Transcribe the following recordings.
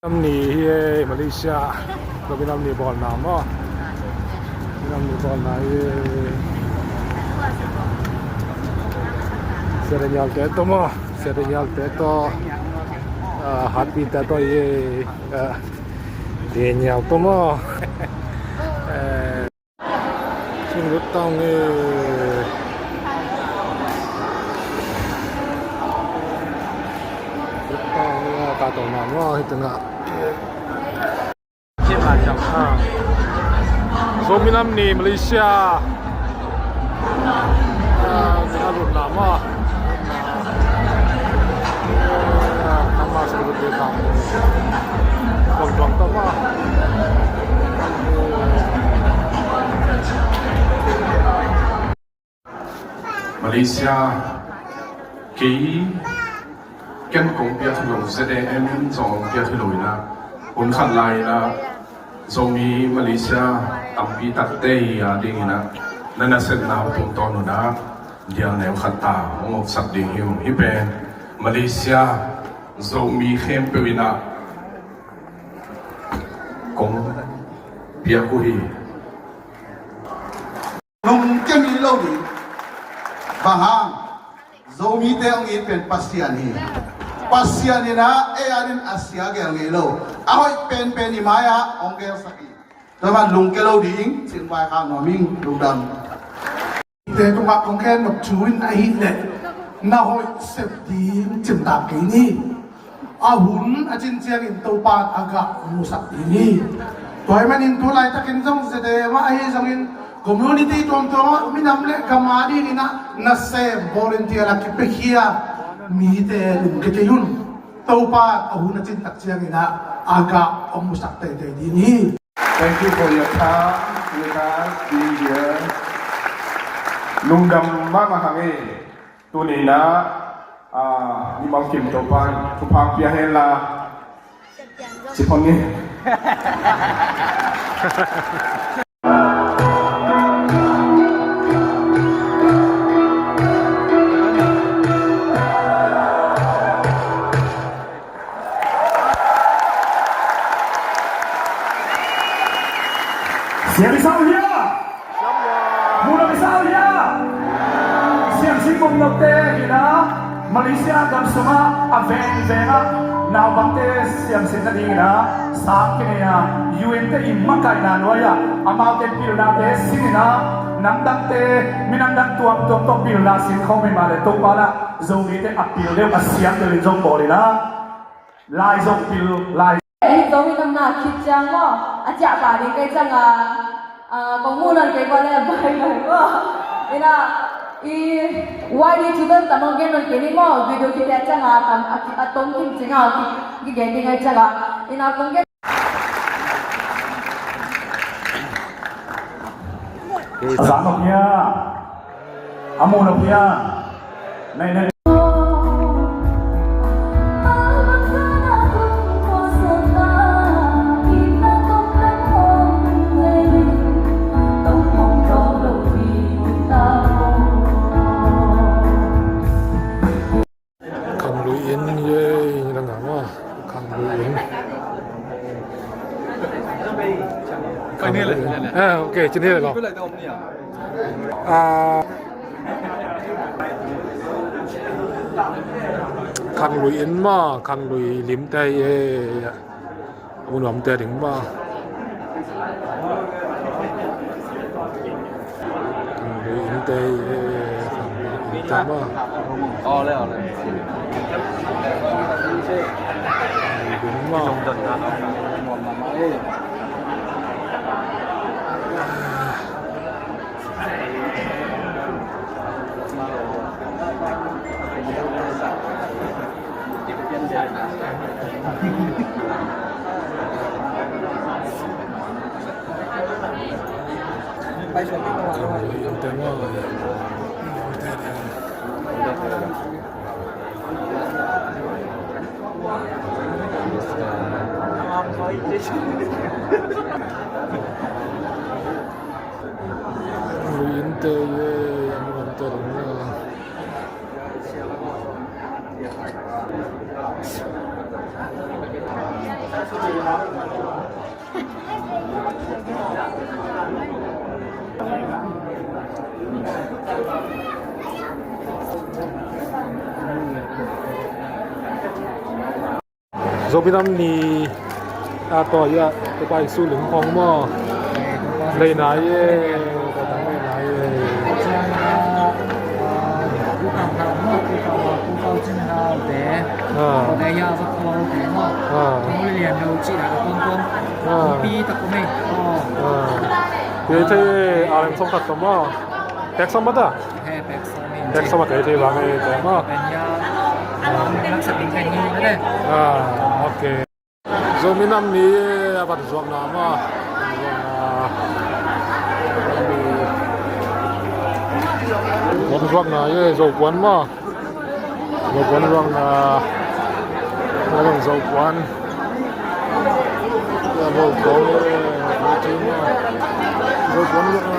Namni Malaysia tapi namni bol nama namni bol nai serenyal teto hati teto ye denyal tomo sungguh tang kata nama itu nak Zominam ni Malaysia dengan nama nama seperti kamu bang tama Malaysia kỹ Ken kong bia thu long ZDM zong bia thu loi na un khat lai na zomi Malaysia tampi tatte ya ding na nana set na tung ton na dia ne khat ta ngok sak ding hiu hi pen Malaysia zomi khem pe wina kong bia ku hi nong ken ni lo ni bahang zomi te ang pen pasian hi Pasian na arin Asia gel ngelo ahoy pen ni maya ongel saki taman lungkelo ding sin bai khang noming lungdam te tunga kongken nok chuin a hi le na hoi sep di chim ta ke ni a hun a chin chiang in to pat aga musak ni toy man in tulai takin jong se de ma hi jong in community tom minam le kamari ni na se volunteer la ki pe hia mi te lung ke yun to pat a hun a chin tak chiang ina aga musak te di ni. Thank you for your time, you guys being here. Lungdam Mamahange, Tunina, Nimam Kim Topan, Tupang Piahela, Chiponi. Siap isau ya. Mula isau ya. Siap singkong nokte kita Malaysia dan semua aveng-venga na bangte siap singkadi kita sakini ya UNT imakai na noya amal te pilna te singina namdang te minandang tuang to pilna sin kong male to pala zomi te apil le asiam te jong bolina lai jong pil lai zomi nam na khit chang mo acha ba ni kai chang kong mu nan kai ba le bai ngai mo ina I why ni chuban tamang gen nan keni mo video ki ta chang tam atong kim chinga ki gen ni ngai chang ina kong gen Zanoknya Amunoknya Nei OK 今天了khang lui in ma khang lui lim tai un te ding ma khang lui in tai khang ta ma le ding ma โซบินัมนีอาต่อยะจะไปสู่หลึงของหม้อเลยไหนเย่ก็ทำเลยไหนเย่ 不搞搞么，不搞真好的，我哋要不搞的么，我哋连都知道公公，逼得过没？哦，เดี๋ยวที่อาร์เอ็มส่งตัดตัวหม้อแท็กซ์มาด้า แค่แบบสมิง แท็กซ์มาเกิดที่บางไอ้ตัวหม้อ เป็นยารักษาเป็นแค่นี้นะ โอเคโซมินัมนี้ปัจจุบันนะมาปัจจุบันนะยี่โซกวนมาโซกวนรังนะรังโซกวนจะโซกวนจริงมาโซกวนยังไง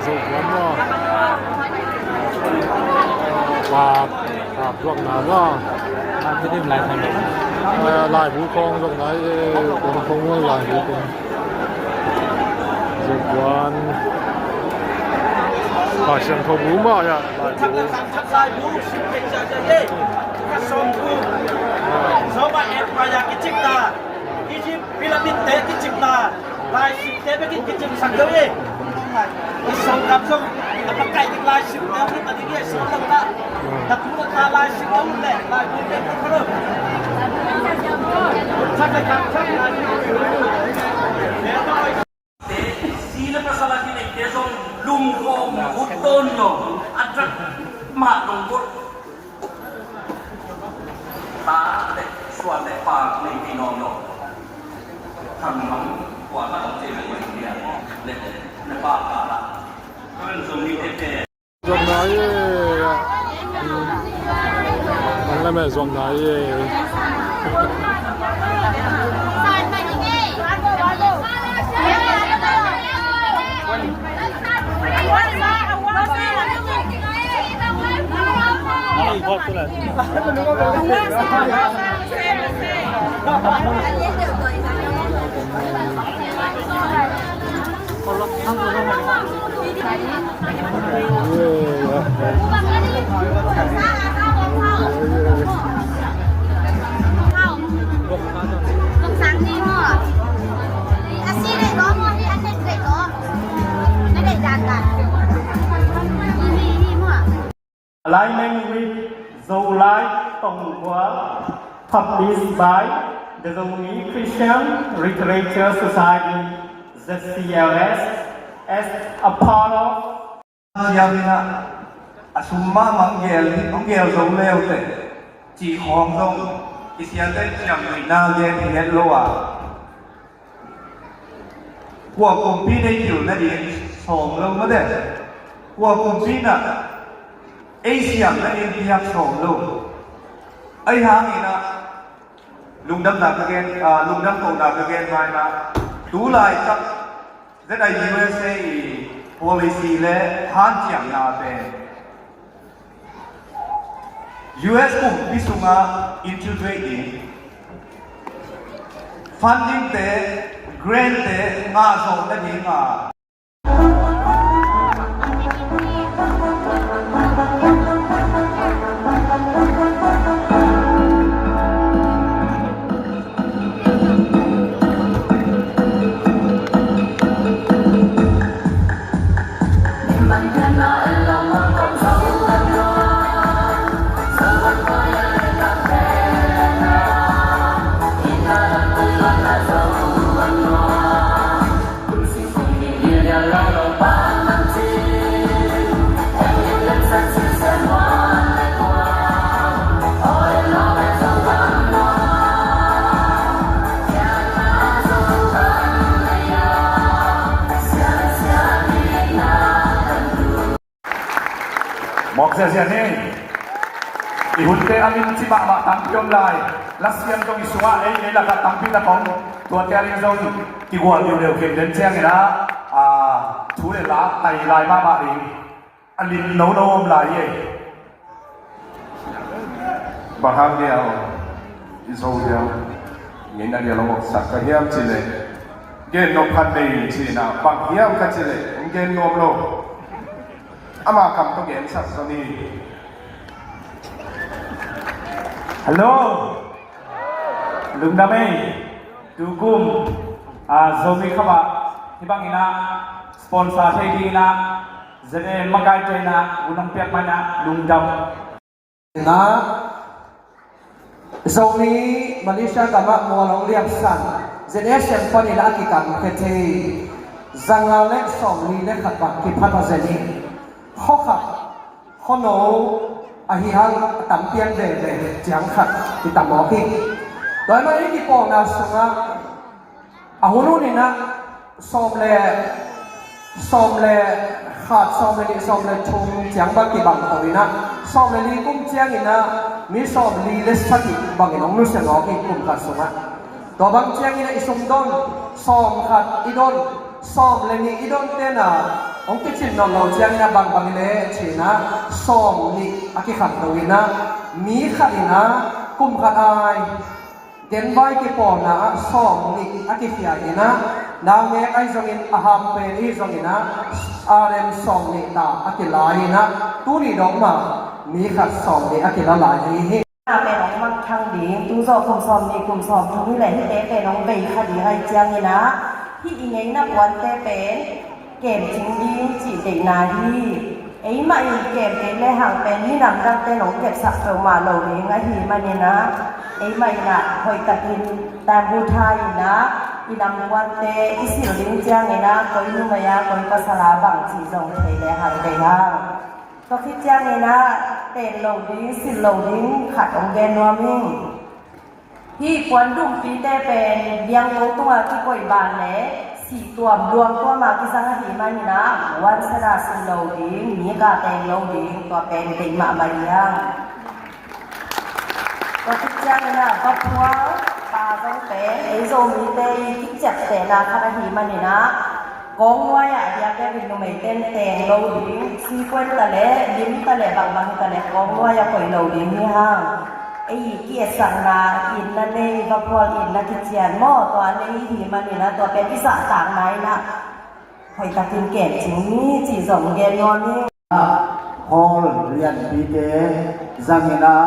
โซกวนมาปาบรังนะมาไม่ได้หลายคนหลายผู้กองตรงไหนคนคงว่าหลายผู้กองสุกวันป่าเชียงทองรู้มาอ่ะหลายผู้ ลายผู้สิเป็นจะเย่สองผู้สมัยเอ็ดมายากิจิกตาอียิปต์พีระมิดเตกิจิกตาลายสิบเตไปกิจิกสังเกตอีสองกับสองapa kai di laj sim na ni tadi dia sim na ta tu ka laj sim na le laj ni te pro sa ka ka sa laj ni te sila pa sala ni te song lum kong uton no atrak ma dong ko ta le swa le pa ni pi no no thằng mắm quả ma tong che le ni dia le pa ka la Dòng này anh là mẹ dòng này Alignment with Zoulai Tongwa, published by the Zongmi Christian Literature Society, ZCLS, as a part of Yamina Asuma Mangel, Mangel Zoleote, Ji Hong Dong, Isiate Jamina Yen Yelloa. พวกกลุ่มพี่ได้อยู่นั่นเองส่งลงมาเด้พวกกลุ่มพี่น่ะไอ้เสียงนั่นเองที่อยากส่งลงไอ้หางนี่นะลุงดำหนักเกณฑ์ลุงดำโตหนักเกณฑ์มานะดูลายกับจะได้ USA policy และท่านเจียงนาเป็น US กลุ่มพิสุงา integrating funding แต่ grant แต่งาส่งนั่นเองอ่ะ Mok sia ni. Ihunte amin si mak tampion lai. Lasian tong isua ai la ka tampi ta kong. Tua tia rin zong ki gua liu liu ken den chiang na. Thu le la tai lai ma ri. Alin no no om lai ye. Bahang dia, Israel, งินอันเดียวเราสักกะเฮียมจิเลยเกณฑ์นกพันดีจีน่ะปักเฮียมกันจิเลยเกณฑ์นวมโลอามาคำต้องเกณฑ์สักตอนนี้ฮัลโหลลุงดามีดูกุมโซมีเข้ามาที่บางอินะสปอนเซอร์ที่ดีนะจะได้มาไกลใจนะอุณหภูมิมันนะลุงดำนะตรงนี้มาเลเซียกับมัวลงเรียบสั่งเจเนเซียนคนนี้ละกี่กันแค่ที่จังหวะเล็กสองนี้เล็กขัดบักที่พัฒนาเจนี่ข้อขัดข้อโน้อาหิฮังตั้มเตียงเด่เจียงขัดที่ตั้มหมอกี้โดยมาอีกที่ปองนะสังอ่ะอาหุนุนี่นะซ้อมเลยขาดซ้อมเลยชงเจียงบักกี่บังตัวนี้นะซ้อมเลยกุ้งเจียงนี่นะมีซ้อมลีเลสสักกี่บังนี่น้องนุ่งเสียงออกกี่กุ้งขาดสังอ่ะตัวบางเจียงนี่นะอิสมดอนซ้อมขาดอีดอนซ้อมเลยนี่อีดอนเต้นอ่ะองค์กิจน้องเราเจียงนี่นะบางนี่เลยเชนะซ้อมนี่อากิขัดตัวนี้นะมีขัดนี่นะกุ้งขาดไอเดินไปกี่ปอนนะซ้อมนี่อากิฟิอานี่นะนางเมฆไอซงอินอาหามเป็นอีซงอินนะอาเรมซ้อมนี่ตาอากิลายนะตู้นี่ดอกมามีขัดซ้อมนี่อากิละลายนี่เป็นน้องมักทางดีตู้โซ่กลุ่มซ้อมนี่กลุ่มซ้อมทั้งนี้แหละที่เต้เป็นน้องเบย์คดีให้เจียงนี่นะที่อีไงนับวันเต้เป็นเกมจริงดีจีเด็กนาที่ไอ้มาอีเกมเป็นเลยห่างเป็นนี่นำดังเต้น้องเก็บสักเติมมาเหล่านี้ไงที่มาเนี่ยนะไอ้ไม่น่ะคอยตะกินแต่บูทายนะอีนำวันเต้อีสิวลิ้นเจียงนี่นะคอยนุ่มยาคอยภาษาบังจีจงเทเลยห่างเดียงก็คิดเจียงนี่นะเต้นเหล่านี้สิเหล่านี้ขัดองเกนนัวมิ่งที่ควรดุมปีเต้เป็นเลี้ยงงูตัวที่ก่อยบานเลยสี่ตัวรวมตัวมาที่สังหารมันนี่นะวันสระสิเหล่านี้มีกาเต้นเหล่านี้ตัวเป็นเด็กมาเลี้ยงก็คิดเจียงนี่นะก็พัวปลาต้องเป็นไอ้โซมีเต้คิดจับเต้นนะขัดหีมันนี่นะกองไว้อะเดี๋ยวแกเป็นหนุ่มเต้นแต่งเราดิ้งซีควนตะเล่ดิ้งตะเล่บางตะเล่กองไว้อะคอยเราดิ้งนี่ห้างไอ้เกียรสังนาอินนั่นเองก็พออินนักเจียนหม้อตัวนี้ที่มันนี่นะตัวเป็นพิษต่างไหนนะคอยตะกินแก่จริงนี่จีสองเย็นนอนนี่ฮอลเรียนปีเตจังเนา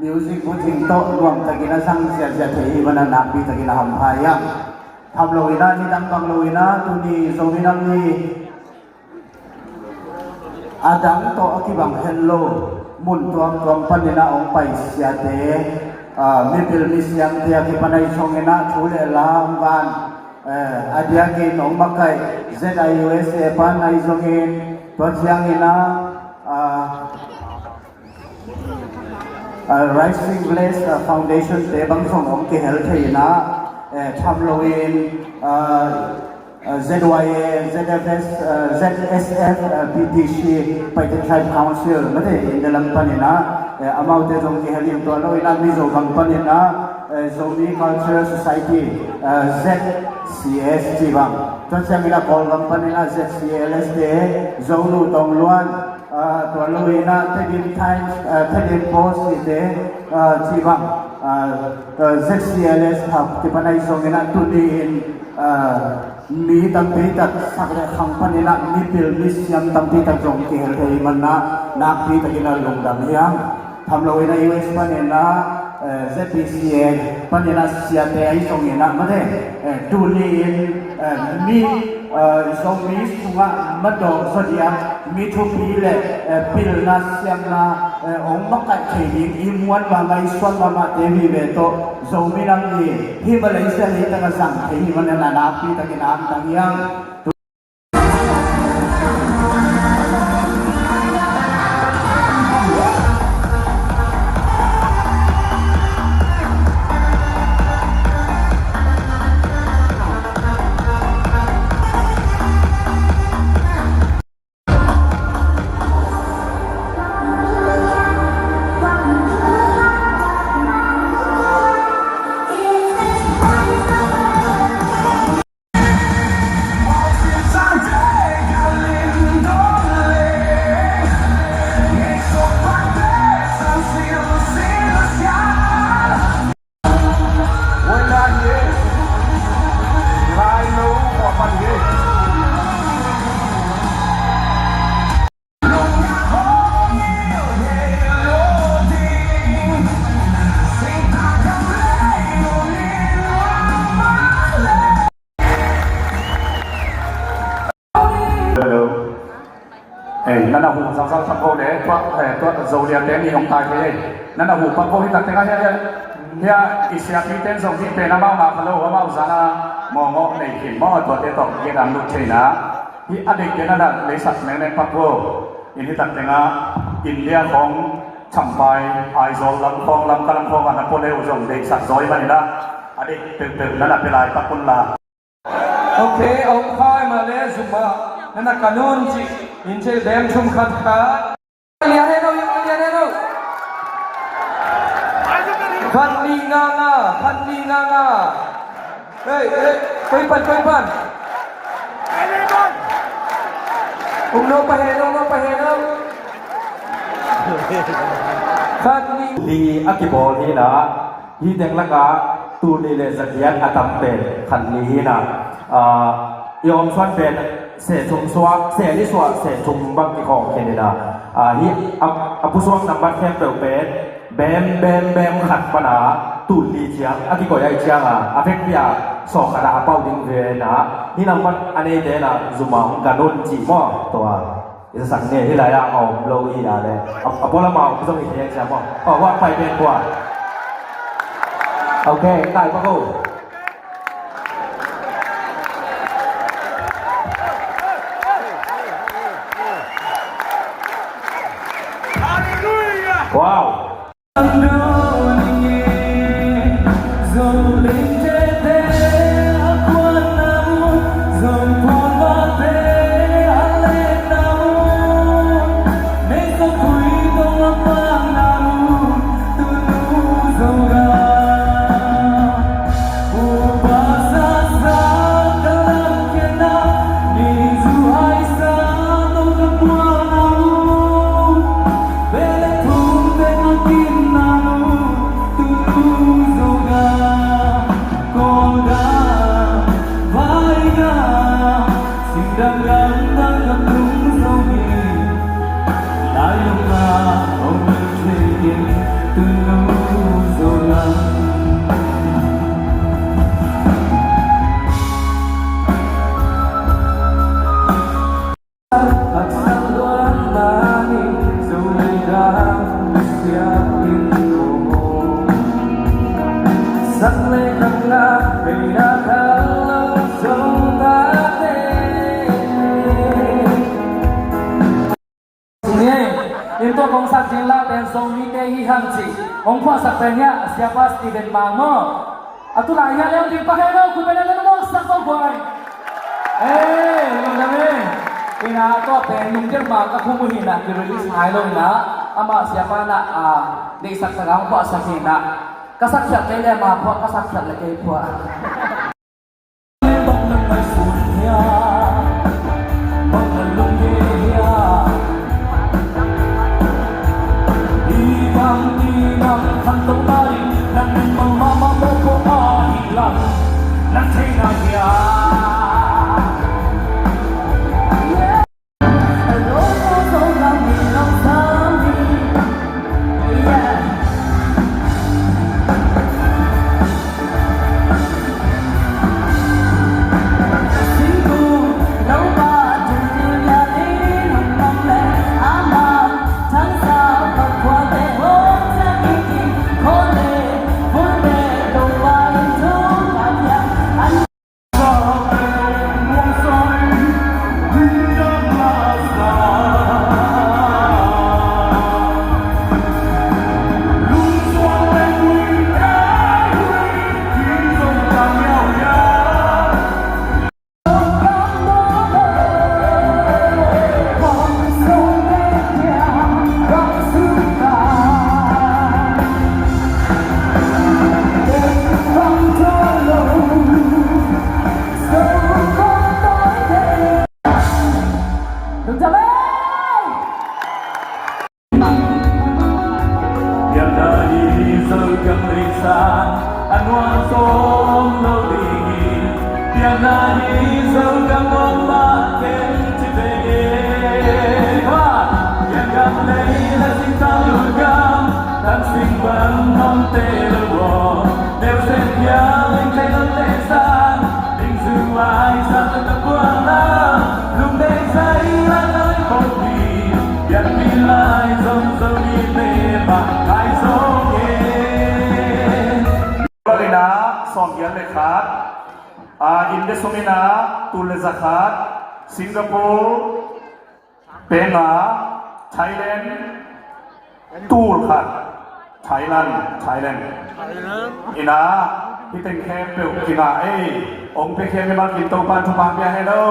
มิวสิกพูดถึงโต๊ะรวมตะกินสังเสียจะเที่วันนับปีตะกินหำพายังทำโลยนะนี่ตั้งบังโลยนะตุนีโซมินังนี่อาดังโตอคิบังเฮลโลมุนตัวปันนี่นะองไปเสียเตมีพิลมิเสียงเทียที่ปันไอชงนะชูเลลามกันอาเดียกินองบักไก่ ZIUS ปันไอชงอินตัวเชียงนี่นะ Rising Blaze Foundation เตบังส่งองค์เกลเทียนะทำโลอินZYA ZFS ZSF PTC ไปถึง Tribe Council ไม่ได้ในลำพันนะอามาเตจงที่เฮลิมตัวโลอินมีโจบังพันนะ Zombie Cultural Society ZCS จีบังจนเช้ามีละครบังพันนะ ZCLS เตโจลูตองล้วนตัวโลอินนะที่ดินไทยที่ดินโพสต์เตจีบังZCLS ครับที่ปันไอส่งเงินตุนีนมีตั้งปีตัดสักแต่คำพันนะมีพิลมิสยังตั้งปีตัดจงเกลเทมันนะนักปีตักินลงดำยังทำเราใน US ปันนะ ZPCA ปันนะเสียแต่ไอส่งเงินนะไม่ได้ตุนีนมีส่งมีสุงะมาดองสดีมีทุกปีเลยพิลนัสยังนะองค์บักกัดเขียนอิมวันมาไม่ส่วนมาเทวีเบโตโซมินังนี่ที่มาเลเซียนี่ตั้งสั่งเขียนมันนะนับปีตั้งน้ำตั้งยัง นั่นน่ะหูสังสังโคเด้ตัวตัวโซเลียเตนี่ของตายไปนั่นน่ะหูปังโคที่ตักเตงเฮียอิสยาพีเตนส่งที่เป็นน้ำมามาพะโลว่าอุสานามองในเห็นมอตัวเตตอกเกดังลุกเชนะที่อดีตนั่นน่ะเลสักแมงในปักโคอินที่ตักเตงอินเดียของฉ่ำไปไอโซลำฟองลำกำลังฟองกันนะพวกเลวส่งเด็กสักซอยมานี่นะอดีตตึกนั่นน่ะเป็นลายปักกุลลาโอเคเอาค่ายมาเลยสุมานั่นน่ะกานูนจิอินเจเดมชุมขัดขาเรียนให้เราพันลีงางาเฮ้ยไปปันน้องไปเฮน้องพันลีอากิบอลนี่นะที่เด็กละกาตูนีเลสเกียนอาตัมเป็นขันนี้นะยอมส่วนเป็นเสชุมสวะเสลิสวะเสชุมบังกิของเคเนดาที่ผู้สวงนำบัตรแคมเปญเป็นแบมขัดปัญหาตูลีเชียงอากิโกยายเชียงอาเฟกพิอาสอกระดาเป้าดิงเวนะนี่นำมันอันนี้เดนะจุมังกันนจีมอตัวสังเนี่ยที่ไรอะเอาโลอีนะเลยเอาพอละมาผู้สวงอีกเชียงใช่ไหมว่าไปเป็นกว่าโอเคได้ปะกูว้าวItu kongsa jela dan somite hihamci. Ongkwa sakanya siapa Steven Mamo. Atulah yang dipakai lo kubena mo sakko boy. Nami. Ina to penung jer maka kumuhina dirilis hailo na ama siapa na di saksagang po sakina. Kasaksat kay ma po kasaksat lagi po. Lekhat, Indesomina, Tulezakhat, Singapore, Penga, Thailand, Tulkhat, Thailand. Ina, Hiteng Kempel, Kina, Ong Pekem Mak Kinto Pan Tumpang Pia Hello.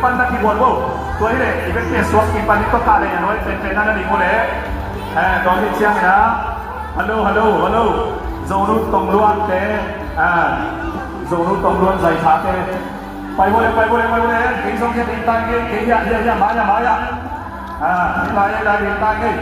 ปันนักกีฬาโว้ตัวนี้เลยอีเวนต์เป็นสวกกินปันนี่ก็การเลยน้อยเป็นนั่นนี่โว้เลยตอนที่เชียงนะฮัลโหลโซนุตรงล้วนเต้โซนุตรงล้วนใส่ขาเต้ไปโว้เลยกินส่งเงินตายเงี้ยกินยามานี่ลายตายเงี้ย